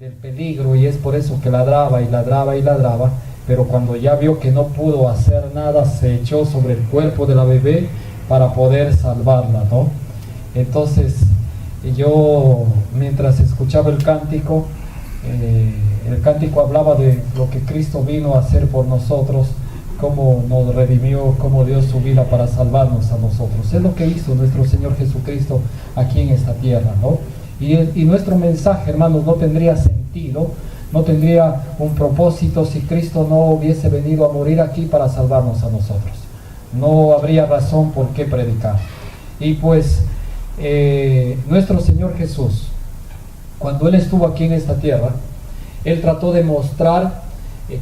del peligro, y es por eso que ladraba y ladraba y ladraba, pero cuando ya vio que no pudo hacer nada, se echó sobre el cuerpo de la bebé para poder salvarla, ¿no? Entonces yo, mientras escuchaba el cántico hablaba de lo que Cristo vino a hacer por nosotros, cómo nos redimió, cómo dio su vida para salvarnos a nosotros. Es lo que hizo nuestro Señor Jesucristo aquí en esta tierra, ¿no? Y nuestro mensaje, hermanos, no tendría sentido, no tendría un propósito si Cristo no hubiese venido a morir aquí para salvarnos a nosotros. No habría razón por qué predicar. Y pues nuestro Señor Jesús, cuando Él estuvo aquí en esta tierra, Él trató de mostrar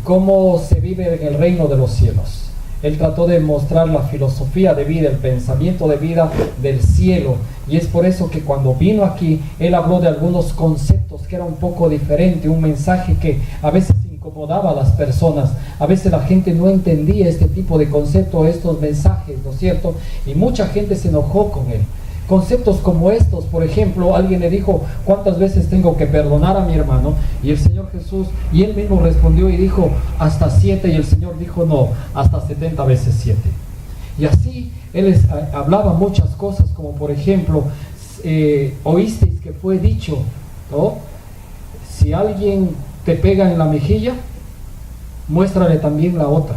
cómo se vive en el reino de los cielos. Él trató de mostrar la filosofía de vida, el pensamiento de vida del cielo, y es por eso que cuando vino aquí, Él habló de algunos conceptos que era un poco diferente, un mensaje que a veces incomodaba a las personas, a veces la gente no entendía este tipo de conceptos, estos mensajes, ¿no es cierto? Y mucha gente se enojó con Él. Conceptos como estos, por ejemplo, alguien le dijo, ¿cuántas veces tengo que perdonar a mi hermano? Y el Señor Jesús, y Él mismo respondió y dijo, hasta 7, y el Señor dijo, no, hasta 70 veces 7. Y así Él hablaba muchas cosas, como por ejemplo, oísteis que fue dicho, ¿no? Si alguien te pega en la mejilla, muéstrale también la otra.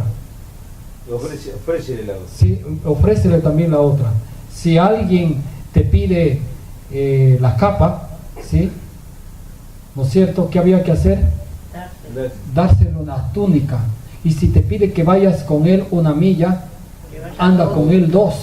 Ofrécele la otra. Sí, ofrécele también la otra. Si alguien te pide la capa, ¿sí? ¿No es cierto? ¿Qué había que hacer? Dárselo una túnica. Y si te pide que vayas con él una milla, anda con él 2.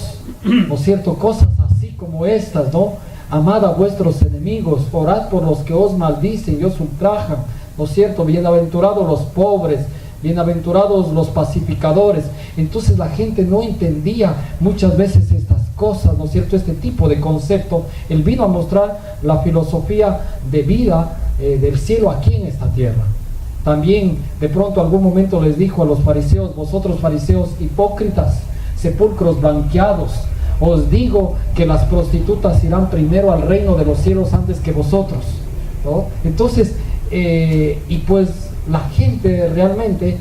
¿No es cierto? Cosas así como estas, ¿no? Amad a vuestros enemigos, orad por los que os maldicen y os ultrajan. ¿No es cierto? Bienaventurados los pobres, bienaventurados los pacificadores. Entonces la gente no entendía muchas veces estas cosas, ¿no es cierto? Este tipo de concepto. Él vino a mostrar la filosofía de vida del cielo aquí en esta tierra. También de pronto algún momento les dijo a los fariseos, vosotros fariseos hipócritas, sepulcros blanqueados, os digo que las prostitutas irán primero al reino de los cielos antes que vosotros, ¿no? Entonces y pues la gente realmente,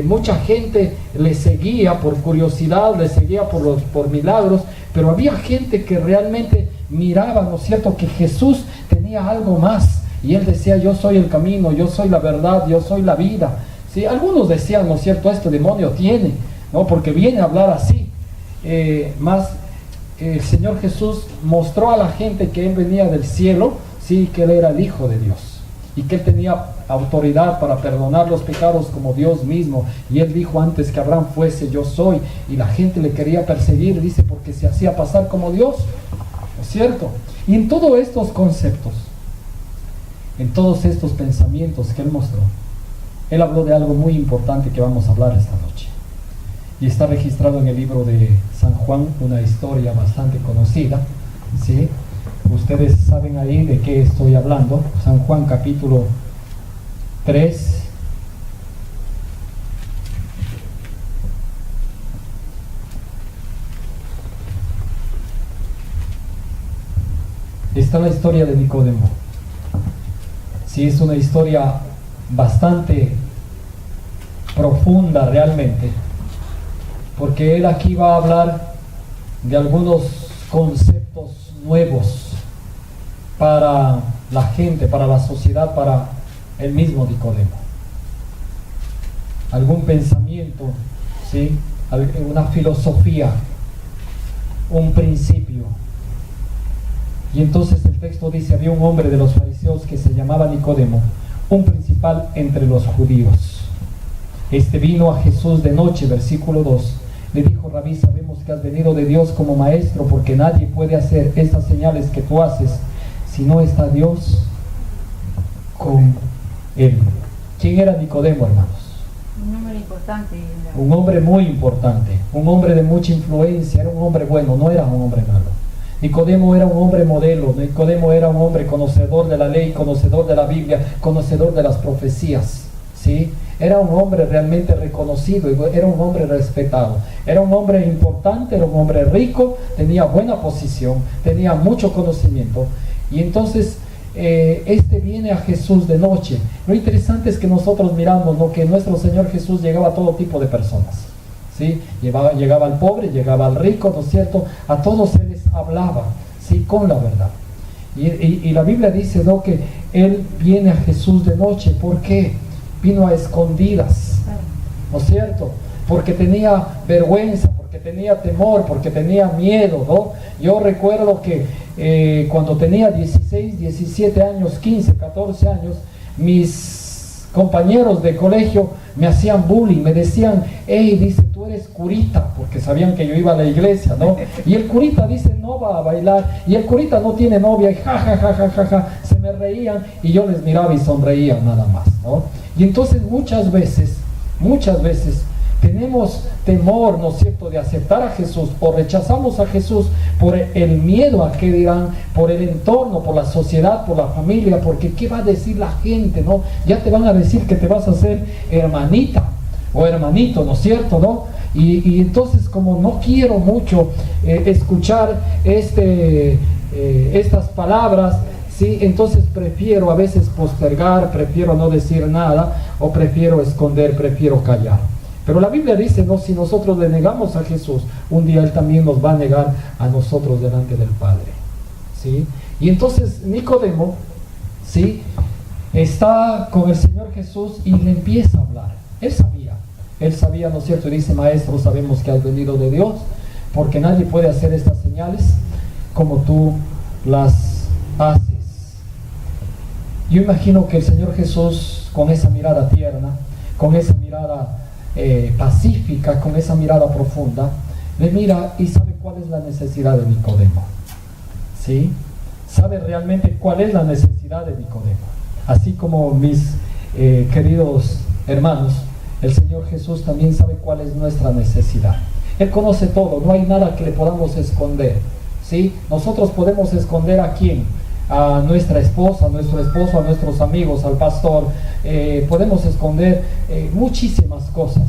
mucha gente le seguía por curiosidad, le seguía por milagros, pero había gente que realmente miraba, ¿no es cierto?, que Jesús tenía algo más, y Él decía, yo soy el camino, yo soy la verdad, yo soy la vida. ¿Sí? Algunos decían, ¿no es cierto?, este demonio tiene, ¿no?, porque viene a hablar así. Más el Señor Jesús mostró a la gente que Él venía del cielo, sí, que Él era el Hijo de Dios, y que Él tenía autoridad para perdonar los pecados como Dios mismo. Y Él dijo, antes que Abraham fuese, yo soy. Y la gente le quería perseguir, dice, porque se hacía pasar como Dios, ¿no es cierto? Y en todos estos conceptos, en todos estos pensamientos que Él mostró, Él habló de algo muy importante que vamos a hablar esta noche. Y está registrado en el libro de San Juan, una historia bastante conocida, ¿sí? Ustedes saben ahí de qué estoy hablando. San Juan capítulo 3. Está la historia de Nicodemo. Sí, es una historia bastante profunda realmente, porque él aquí va a hablar de algunos conceptos nuevos para la gente, para la sociedad, para el mismo Nicodemo. Algún pensamiento, ¿sí?, una filosofía, un principio. Y entonces el texto dice, había un hombre de los fariseos que se llamaba Nicodemo, un principal entre los judíos. Este vino a Jesús de noche, versículo 2. Le dijo, Rabí, sabemos que has venido de Dios como maestro, porque nadie puede hacer estas señales que tú haces si no está Dios con él. ¿Quién era Nicodemo, hermanos? Un hombre importante. Un hombre muy importante, un hombre de mucha influencia, era un hombre bueno, no era un hombre malo. Nicodemo era un hombre modelo, Nicodemo era un hombre conocedor de la ley, conocedor de la Biblia, conocedor de las profecías, ¿sí? Era un hombre realmente reconocido, era un hombre respetado, era un hombre importante, era un hombre rico, tenía buena posición, tenía mucho conocimiento. Y entonces este viene a Jesús de noche. Lo interesante es que nosotros miramos, ¿no?, que nuestro Señor Jesús llegaba a todo tipo de personas, ¿sí? Llegaba al pobre, llegaba al rico, ¿no es cierto? A todos Él les hablaba, ¿sí?, con la verdad. Y la Biblia dice, ¿no?, que Él viene a Jesús de noche. ¿Por qué? Vino a escondidas, ¿no es cierto? Porque tenía vergüenza, porque tenía temor, porque tenía miedo, ¿no? Yo recuerdo que cuando tenía 16, 17 años, 15, 14 años, mis compañeros de colegio me hacían bullying, me decían, hey, dice, tú eres curita, porque sabían que yo iba a la iglesia, ¿no? Y el curita, dice, no va a bailar, y el curita no tiene novia, y ja, ja, ja, ja, ja, ja, se me reían, y yo les miraba y sonreía nada más, ¿no? Y entonces muchas veces, tenemos temor, ¿no es cierto?, de aceptar a Jesús, o rechazamos a Jesús por el miedo a qué dirán, por el entorno, por la sociedad, por la familia, porque qué va a decir la gente, ¿no? Ya te van a decir que te vas a hacer hermanita o hermanito, ¿no es cierto?, ¿no? Y entonces, como no quiero mucho escuchar estas palabras, ¿sí?, entonces prefiero a veces postergar, prefiero no decir nada, o prefiero esconder, prefiero callar. Pero la Biblia dice, no, si nosotros le negamos a Jesús, un día Él también nos va a negar a nosotros delante del Padre, ¿sí? Y entonces Nicodemo, ¿sí?, está con el Señor Jesús y le empieza a hablar. Él sabía, ¿no es cierto? Y dice, maestro, sabemos que has venido de Dios, porque nadie puede hacer estas señales como tú las haces. Yo imagino que el Señor Jesús, con esa mirada tierna, con esa mirada pacífica, con esa mirada profunda, le mira y sabe cuál es la necesidad de Nicodemo, ¿sí? Sabe realmente cuál es la necesidad de Nicodemo. Así como mis queridos hermanos, el Señor Jesús también sabe cuál es nuestra necesidad. Él conoce todo, no hay nada que le podamos esconder, ¿sí? Nosotros podemos esconder a quién, a nuestra esposa, a nuestro esposo, a nuestros amigos, al pastor, podemos esconder muchísimas cosas.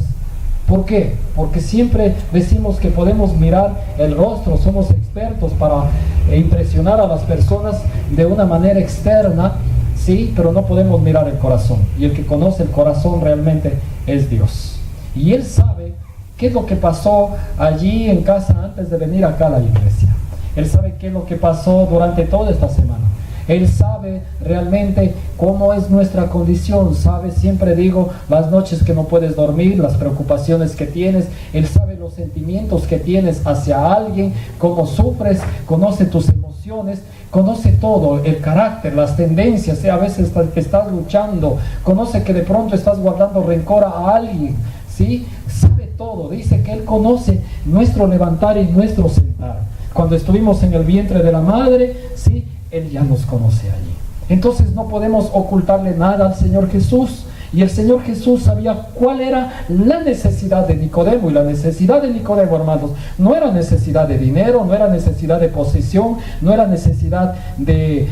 ¿Por qué? Porque siempre decimos que podemos mirar el rostro, somos expertos para impresionar a las personas de una manera externa, sí, pero no podemos mirar el corazón. Y el que conoce el corazón realmente es Dios. Y Él sabe qué es lo que pasó allí en casa antes de venir acá a la iglesia. Él sabe qué es lo que pasó durante toda esta semana. Él sabe realmente cómo es nuestra condición. Sabe, siempre digo, las noches que no puedes dormir, las preocupaciones que tienes. Él sabe los sentimientos que tienes hacia alguien, cómo sufres, conoce tus emociones, conoce todo, el carácter, las tendencias. A veces estás luchando, conoce que de pronto estás guardando rencor a alguien, ¿sí? Sabe todo. Dice que Él conoce nuestro levantar y nuestro sentar. Cuando estuvimos en el vientre de la madre, ¿sí?, Él ya nos conoce allí. Entonces no podemos ocultarle nada al Señor Jesús. Y el Señor Jesús sabía cuál era la necesidad de Nicodemo. Y la necesidad de Nicodemo, hermanos, no era necesidad de dinero, no era necesidad de posesión, no era necesidad de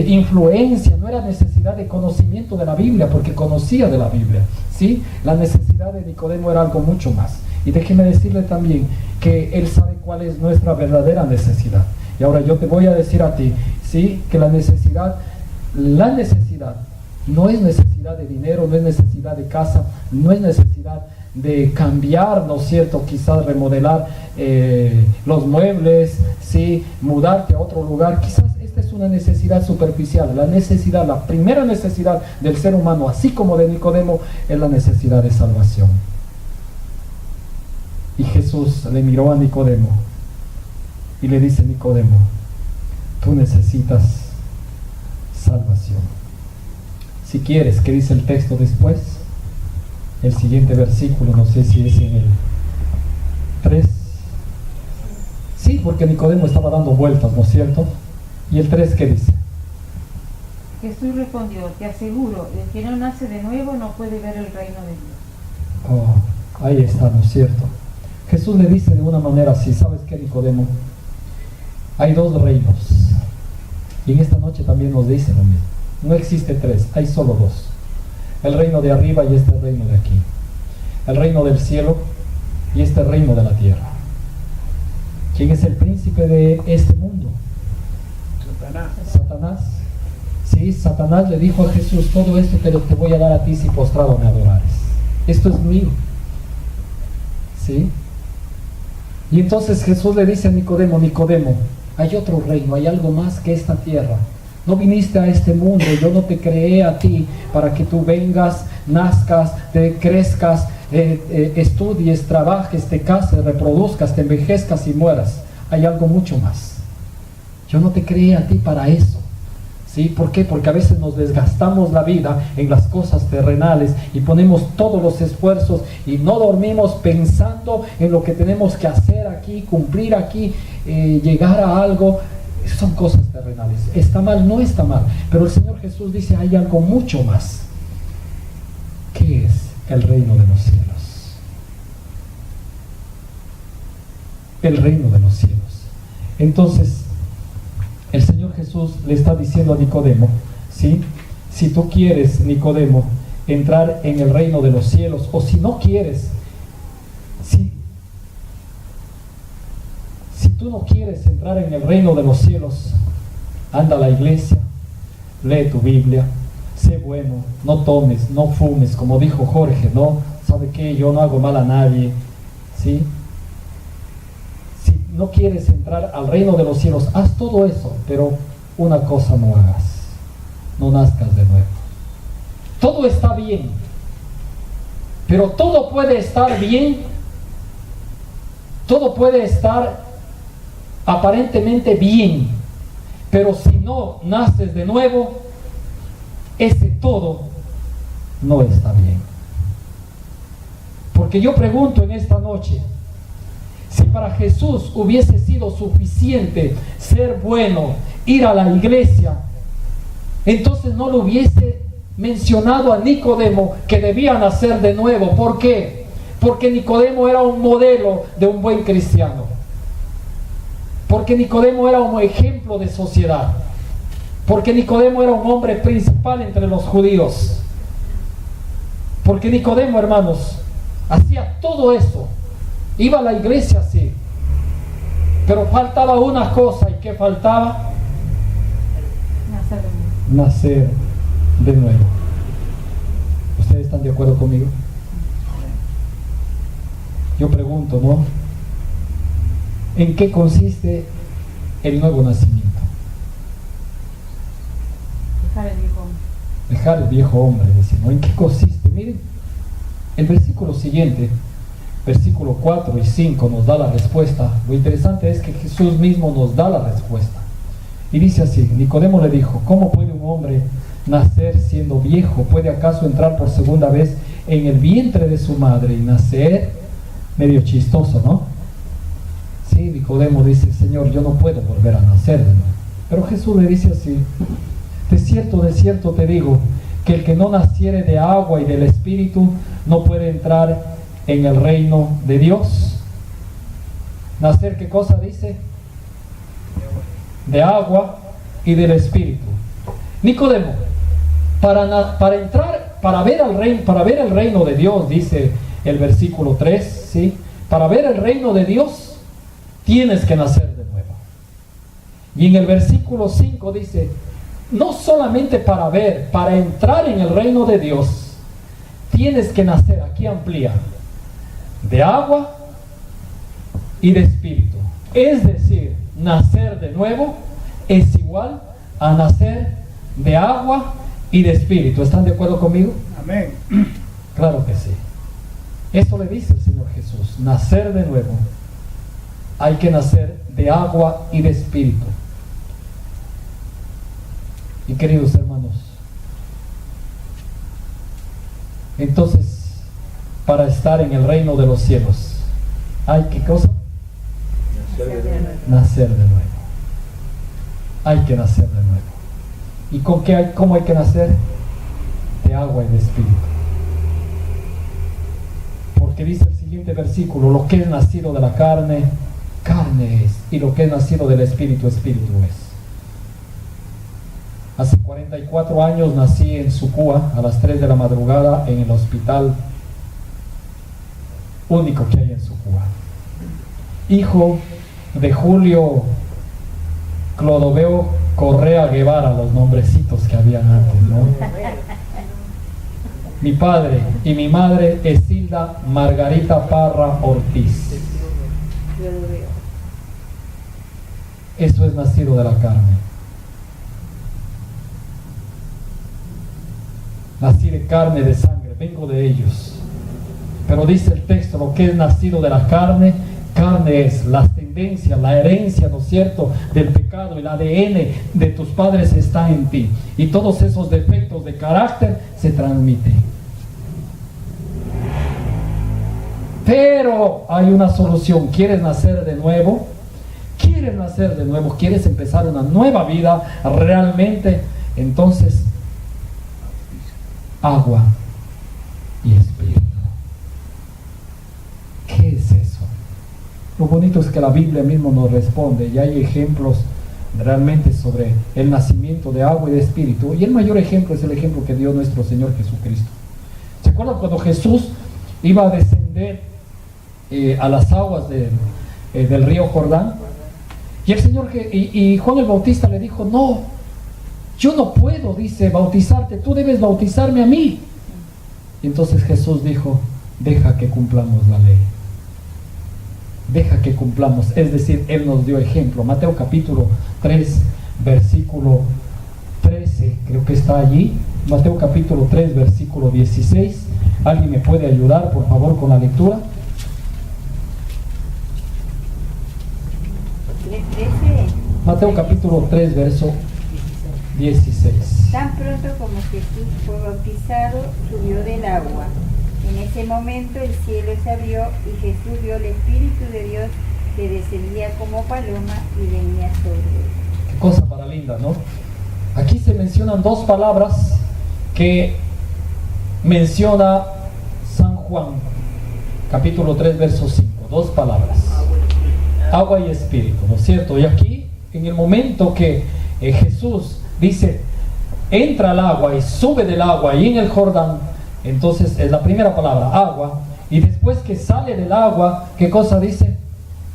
influencia, no era necesidad de conocimiento de la Biblia, porque conocía de la Biblia, ¿sí? La necesidad de Nicodemo era algo mucho más. Y déjeme decirle también que Él sabe cuál es nuestra verdadera necesidad. Y ahora yo te voy a decir a ti, ¿sí?, que la necesidad no es necesidad de dinero, no es necesidad de casa, no es necesidad de cambiar, ¿no es cierto?, quizás remodelar los muebles, ¿sí?, mudarte a otro lugar. Quizás esta es una necesidad superficial. La primera necesidad del ser humano, así como de Nicodemo, es la necesidad de salvación. Y Jesús le miró a Nicodemo y le dice, Nicodemo, tú necesitas salvación. Si quieres, ¿qué dice el texto después? El siguiente versículo, no sé si es en el 3. Sí, porque Nicodemo estaba dando vueltas, ¿no es cierto? ¿Y el 3 qué dice? Jesús respondió, te aseguro, el que no nace de nuevo no puede ver el reino de Dios. Oh, ahí está, ¿no es cierto? Jesús le dice de una manera así, ¿sabes qué, Nicodemo? Hay dos reinos. Y en esta noche también nos dice lo mismo. No existe tres, hay solo dos. El reino de arriba y este reino de aquí. El reino del cielo y este reino de la tierra. ¿Quién es el príncipe de este mundo? Satanás. ¿sí? Satanás le dijo a Jesús: todo esto te voy a dar a ti si postrado me adorares. Esto es mío, ¿sí? Y entonces Jesús le dice a Nicodemo: Nicodemo, hay otro reino, hay algo más que esta tierra. No viniste a este mundo, yo no te creé a ti para que tú vengas, nazcas, te crezcas, estudies, trabajes, te cases, reproduzcas, te envejezcas y mueras. Hay algo mucho más. Yo no te creé a ti para eso. ¿Sí? ¿Por qué? Porque a veces nos desgastamos la vida en las cosas terrenales y ponemos todos los esfuerzos y no dormimos pensando en lo que tenemos que hacer aquí, cumplir aquí, llegar a algo. Son cosas terrenales. ¿Está mal? No está mal. Pero el Señor Jesús dice: hay algo mucho más. ¿Qué es el reino de los cielos? El reino de los cielos. Entonces, el Señor Jesús le está diciendo a Nicodemo, ¿sí? Si tú quieres, Nicodemo, entrar en el reino de los cielos, o si no quieres, si tú no quieres entrar en el reino de los cielos, anda a la iglesia, lee tu Biblia, sé bueno, no tomes, no fumes, como dijo Jorge, ¿no? ¿Sabe qué? Yo no hago mal a nadie, ¿sí? Si no quieres entrar al reino de los cielos, haz todo eso, pero una cosa no hagas: no nazcas de nuevo. Todo está bien, pero todo puede estar bien, todo puede estar aparentemente bien, pero si no naces de nuevo, ese todo no está bien. Porque yo pregunto en esta noche, si para Jesús hubiese sido suficiente ser bueno, ir a la iglesia, entonces no le hubiese mencionado a Nicodemo que debía nacer de nuevo. ¿Por qué? Porque Nicodemo era un modelo de un buen cristiano. Porque Nicodemo era un ejemplo de sociedad. Porque Nicodemo era un hombre principal entre los judíos. Porque Nicodemo, hermanos, hacía todo eso. Iba a la iglesia, sí, pero faltaba una cosa. ¿Y qué faltaba? Nacer de nuevo. ¿Ustedes están de acuerdo conmigo? Yo pregunto, ¿no? ¿En qué consiste el nuevo nacimiento? Dejar el viejo hombre, decimos. ¿En qué consiste? Miren, el versículo siguiente, versículo 4 y 5 nos da la respuesta. Lo interesante es que Jesús mismo nos da la respuesta. Y dice así: Nicodemo le dijo: ¿cómo puede un hombre nacer siendo viejo? ¿Puede acaso entrar por segunda vez en el vientre de su madre y nacer? Medio chistoso, ¿no? Sí, Nicodemo dice: Señor, yo no puedo volver a nacer de nuevo. Pero Jesús le dice así: de cierto te digo, que el que no naciere de agua y del Espíritu no puede entrar en el reino de Dios. ¿Nacer qué cosa dice? De agua y del Espíritu. Nicodemo, para entrar, para ver el reino de Dios, dice el versículo 3, ¿sí? Para ver el reino de Dios tienes que nacer de nuevo. Y en el versículo 5 dice: no solamente para ver, para entrar en el reino de Dios tienes que nacer, aquí amplía, de agua y de Espíritu. Es decir, nacer de nuevo es igual a nacer de agua y de Espíritu. ¿Están de acuerdo conmigo? Amén. Claro que sí. Esto le dice el Señor Jesús: nacer de nuevo. Hay que nacer de agua y de Espíritu. Y queridos hermanos, entonces, para estar en el reino de los cielos, ¿hay qué cosa? Nacer de nuevo. Hay que nacer de nuevo. ¿Y con qué cómo hay que nacer? De agua y de Espíritu. Porque dice el siguiente versículo: lo que es nacido de la carne, carne es, y lo que es nacido del Espíritu, Espíritu es. Hace 44 años nací en Sucúa a las 3 de la madrugada en el hospital único que hay en Sucúa. Hijo de Julio Clodoveo Correa Guevara, los nombrecitos que habían antes, ¿no? Mi padre y mi madre, Esilda Margarita Parra Ortiz. Eso es nacido de la carne. Nací de carne, de sangre, vengo de ellos. Pero dice el texto, lo que es nacido de la carne, carne es las tendencias, la herencia, ¿no es cierto?, del pecado. El ADN de tus padres está en ti. Y todos esos defectos de carácter se transmiten. Pero hay una solución. ¿Quieres nacer de nuevo? ¿Quieres nacer de nuevo? ¿Quieres empezar una nueva vida realmente? Entonces, agua y espíritu. ¿Qué es eso? Lo bonito es que la Biblia mismo nos responde, y hay ejemplos realmente sobre el nacimiento de agua y de espíritu, y el mayor ejemplo es el ejemplo que dio nuestro Señor Jesucristo. ¿Se acuerdan cuando Jesús iba a descender a las aguas del río Jordán? Y el Señor y Juan el Bautista le dijo, no, yo no puedo, dice, bautizarte, tú debes bautizarme a mí. Y entonces Jesús dijo, deja que cumplamos la ley. Deja que cumplamos, es decir, Él nos dio ejemplo. Mateo capítulo 3, versículo 13, creo que está allí. Mateo capítulo 3, versículo 16. ¿Alguien me puede ayudar, por favor, con la lectura? 13. Mateo capítulo 3, verso 16. Tan pronto como Jesús fue bautizado, subió del agua. En ese momento el cielo se abrió y Jesús vio el Espíritu de Dios que descendía como paloma y venía sobre él. Qué cosa para linda, ¿no? Aquí se mencionan dos palabras que menciona San Juan, capítulo 3, verso 5. Dos palabras. Agua y espíritu, ¿no es cierto? Y aquí, en el momento que Jesús dice, entra al agua y sube del agua y en el Jordán, entonces es la primera palabra, agua, y después que sale del agua, ¿qué cosa dice?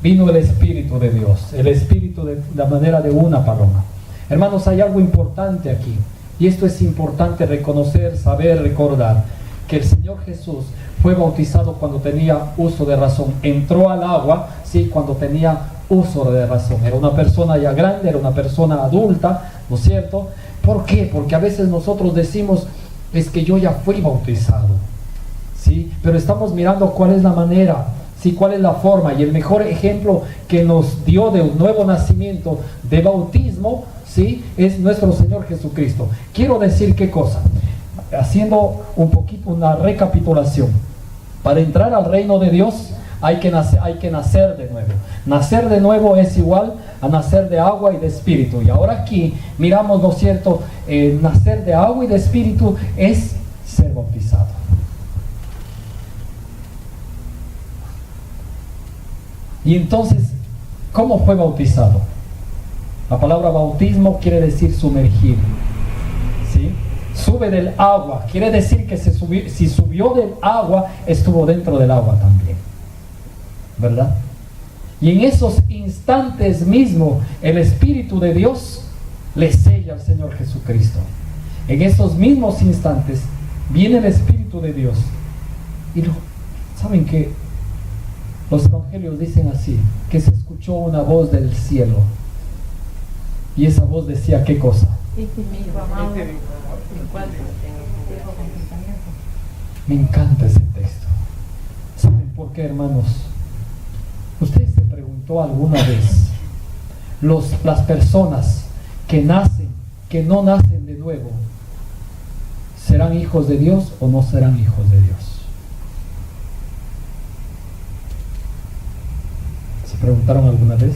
Vino el Espíritu de Dios, el Espíritu de la manera de una paloma. Hermanos, hay algo importante aquí, y esto es importante reconocer, saber, recordar, que el Señor Jesús fue bautizado cuando tenía uso de razón, entró al agua, sí, cuando tenía uso de razón, era una persona ya grande, era una persona adulta, ¿no es cierto? ¿Por qué? Porque a veces nosotros decimos, es que yo ya fui bautizado, ¿sí? Pero estamos mirando cuál es la manera, ¿sí? Cuál es la forma, y el mejor ejemplo que nos dio de un nuevo nacimiento, de bautismo, ¿sí? Es nuestro Señor Jesucristo. Quiero decir qué cosa, haciendo un poquito una recapitulación. Para entrar al reino de Dios hay que nacer de nuevo. Nacer de nuevo es igual a nacer de agua y de espíritu. Y ahora aquí miramos, ¿no es cierto? Nacer de agua y de espíritu es ser bautizado. Y entonces, ¿cómo fue bautizado? La palabra bautismo quiere decir sumergir, ¿sí? Sube del agua, quiere decir que si subió del agua, estuvo dentro del agua también, ¿verdad? Y en esos instantes mismo, el Espíritu de Dios le sella al Señor Jesucristo. En esos mismos instantes, viene el Espíritu de Dios. Y ¿saben qué? Los evangelios dicen así, que se escuchó una voz del cielo. Y esa voz decía, ¿qué cosa? Me encanta ese texto. ¿Saben por qué, hermanos? ¿Usted se preguntó alguna vez, las personas que nacen, que no nacen de nuevo, serán hijos de Dios o no serán hijos de Dios? ¿Se preguntaron alguna vez?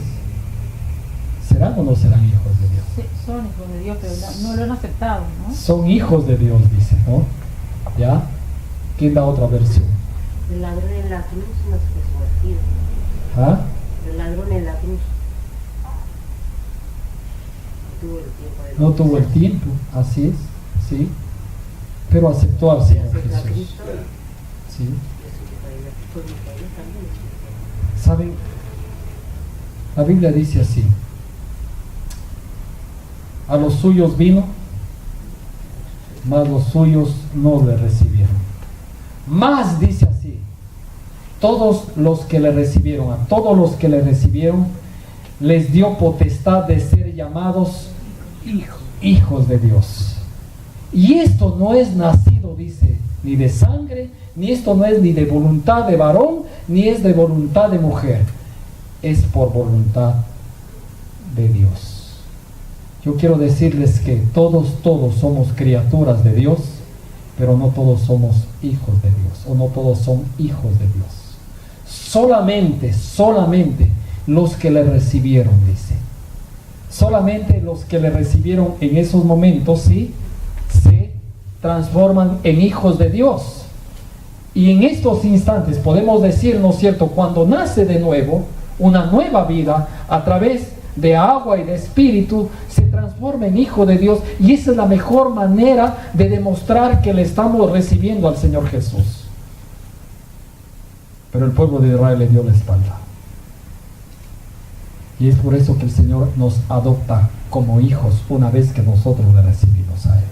¿Serán o no serán hijos de Dios? Sí, son hijos de Dios, pero no lo han aceptado, ¿no? Son hijos de Dios, dice, ¿no? ¿Ya? ¿Quién da otra versión? El ladrón en la cruz no fue convertido. ¿Ah? El ladrón en la cruz No tuvo el tiempo, así es, sí. Pero aceptó al Señor Jesús. Sí. ¿Saben? La Biblia dice así. a los suyos vino, mas los suyos no le recibieron. Más dice así, todos los que le recibieron, a todos los que le recibieron, les dio potestad de ser llamados hijos de Dios. Y esto no es nacido, dice, ni de sangre, ni esto no es ni de voluntad de varón, ni es de voluntad de mujer. Es por voluntad de Dios. Yo quiero decirles que todos somos criaturas de Dios, pero no todos somos hijos de Dios, o no todos son hijos de Dios. Solamente los que le recibieron, dice. Solamente los que le recibieron en esos momentos, sí, se transforman en hijos de Dios. Y en estos instantes podemos decir, ¿no es cierto?, cuando nace de nuevo, una nueva vida a través de agua y de espíritu, se transforma en hijo de Dios, y esa es la mejor manera de demostrar que le estamos recibiendo al Señor Jesús. Pero el pueblo de Israel le dio la espalda, y es por eso que el Señor nos adopta como hijos una vez que nosotros le recibimos a Él.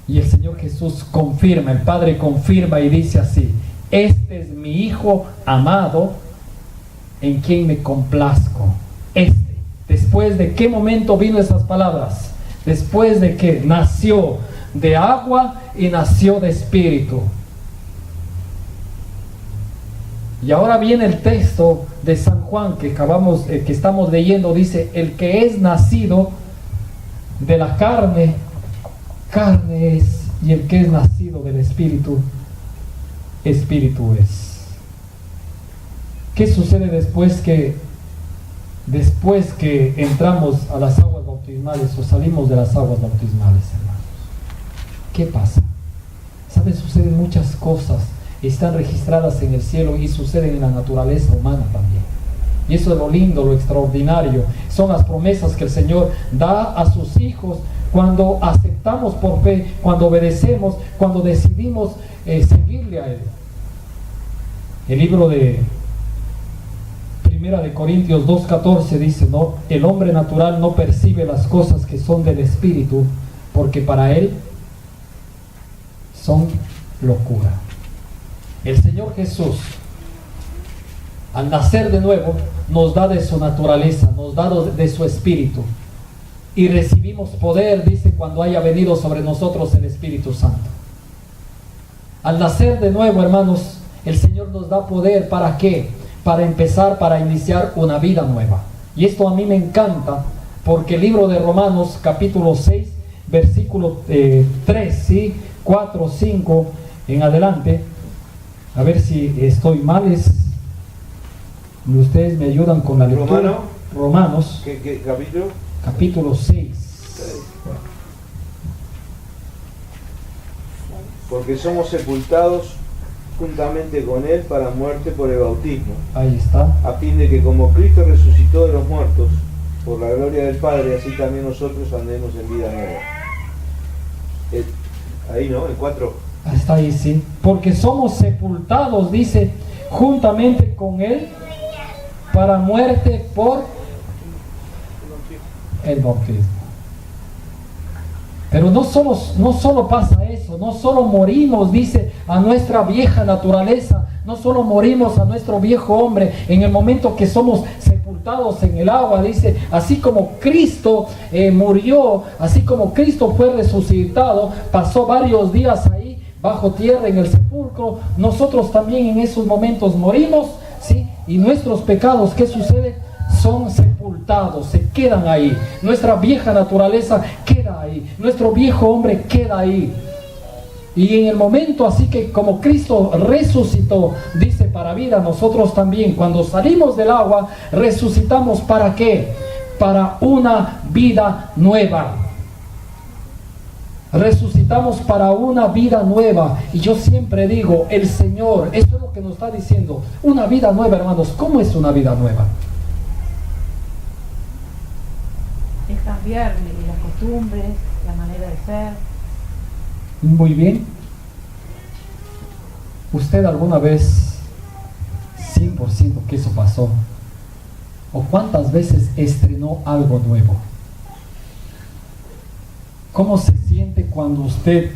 Y el Señor Jesús confirma, el Padre confirma y dice así: este es mi Hijo amado, en quien me complazco. ¿Después de qué momento vino esas palabras? Después de que nació de agua y nació de espíritu. Y ahora viene el texto de San Juan que estamos leyendo. Dice: el que es nacido de la carne es, y el que es nacido del espíritu es. ¿Qué sucede después que entramos a las aguas bautismales o salimos de las aguas bautismales, hermanos? ¿Qué pasa? ¿Saben? Suceden muchas cosas, están registradas en el cielo y suceden en la naturaleza humana también. Y eso es lo lindo, lo extraordinario. Son las promesas que el Señor da a sus hijos cuando aceptamos por fe, cuando obedecemos, cuando decidimos seguirle a Él. El libro de Primera de Corintios 2:14 dice: no, el hombre natural no percibe las cosas que son del Espíritu, porque para él son locura. El Señor Jesús, al nacer de nuevo, nos da de su naturaleza, nos da de su Espíritu, y recibimos poder, dice, cuando haya venido sobre nosotros el Espíritu Santo. Al nacer de nuevo, hermanos, el Señor nos da poder. ¿Para qué? Para iniciar una vida nueva. Y esto a mí me encanta, porque el libro de Romanos, capítulo 6, versículo 3, ¿sí? 4, 5, en adelante. A ver si estoy mal. Ustedes me ayudan con la lectura. Romanos. ¿Qué capítulo? Capítulo 6. Porque somos sepultados juntamente con Él para muerte por el bautismo. Ahí está. A fin de que como Cristo resucitó de los muertos por la gloria del Padre, así también nosotros andemos en vida nueva. Ahí no, el 4. Está ahí, sí. Porque somos sepultados, dice, juntamente con Él para muerte por el bautismo. Pero no solo pasa eso, no solo morimos, dice, a nuestra vieja naturaleza, no solo morimos a nuestro viejo hombre en el momento que somos sepultados en el agua, dice, así como Cristo murió, así como Cristo fue resucitado, pasó varios días ahí bajo tierra en el sepulcro, nosotros también en esos momentos morimos, ¿sí? Y nuestros pecados, ¿qué sucede? Son sepultados, se quedan ahí. Nuestra vieja naturaleza queda ahí, nuestro viejo hombre queda ahí. Y en el momento así que como Cristo resucitó, dice, para vida, nosotros también cuando salimos del agua resucitamos. ¿Para qué? Para una vida nueva. Resucitamos para una vida nueva. Y yo siempre digo, el Señor, esto es lo que nos está diciendo, una vida nueva, hermanos. ¿Cómo es una vida nueva? Es cambiar las costumbres, la manera de ser. Muy bien. ¿Usted alguna vez, 100% que eso pasó, ¿O cuántas veces estrenó algo nuevo? ¿Cómo se siente cuando usted